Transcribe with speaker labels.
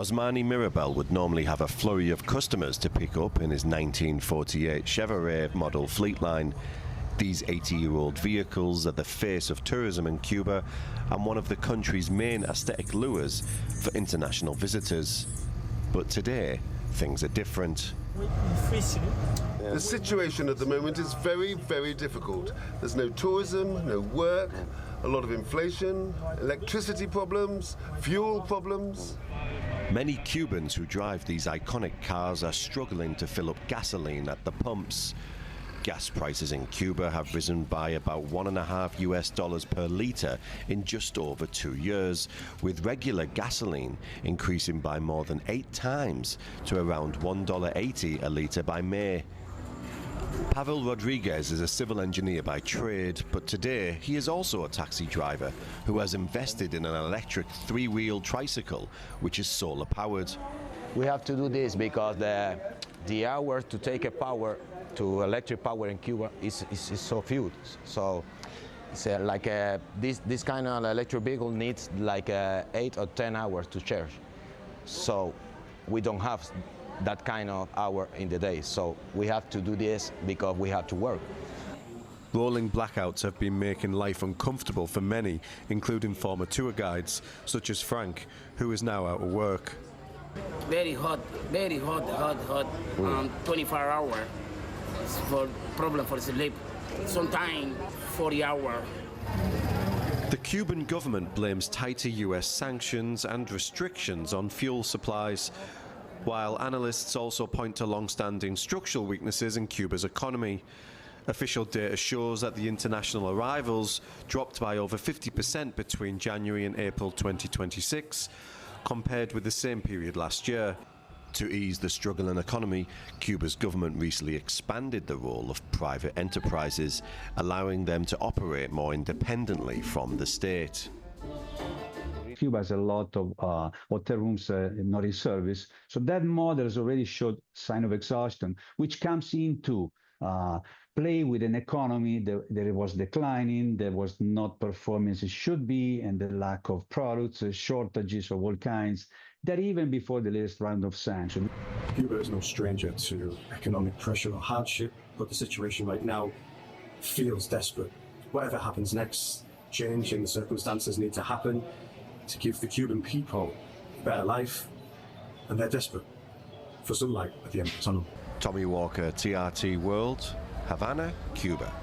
Speaker 1: Osmani Mirabel would normally have a flurry of customers to pick up in his 1948 Chevrolet model Fleetline. These 80-year-old vehicles are the face of tourism in Cuba and one of the country's main aesthetic lures for international visitors. But today, things are different.
Speaker 2: The situation at the moment is very, very difficult. There's no tourism, no work, a lot of inflation, electricity problems, fuel problems.
Speaker 1: Many Cubans who drive these iconic cars are struggling to fill up gasoline at the pumps. Gas prices in Cuba have risen by about $1.50 per litre in just over 2 years, with regular gasoline increasing by more than 8 times to around $1.80 a litre by May. Pavel Rodriguez is a civil engineer by trade, but today he is also a taxi driver who has invested in an electric 3-wheel tricycle which is solar powered.
Speaker 3: We have to do this because the hours to take a power to electric power in Cuba is so few. So it's this kind of electric vehicle needs like 8 or 10 hours to charge. So we don't have that kind of hour in the day. So we have to do this because we have to work.
Speaker 4: Rolling blackouts have been making life uncomfortable for many, including former tour guides, such as Frank, who is now out of work.
Speaker 5: Very hot, hot. 24 hours for problem for sleep. Sometimes 40 hours.
Speaker 4: The Cuban government blames tighter US sanctions and restrictions on fuel supplies, while analysts also point to long-standing structural weaknesses in Cuba's economy. Official data shows that the international arrivals dropped by over 50% between January and April 2026, compared with the same period last year. To ease the struggling economy, Cuba's government recently expanded the role of private enterprises, allowing them to operate more independently from the state.
Speaker 6: Cuba has a lot of hotel rooms not in service, so that model has already showed sign of exhaustion, which comes into play with an economy that was declining, that was not performing as it should be, and the lack of products, shortages of all kinds, that even before the latest round of sanctions.
Speaker 7: Cuba is no stranger to economic pressure or hardship, but the situation right now feels desperate. Whatever happens next, change in the circumstances need to happen to give the Cuban people a better life, and they're desperate for sunlight at the end of the tunnel.
Speaker 1: Tommy Walker, TRT World, Havana, Cuba.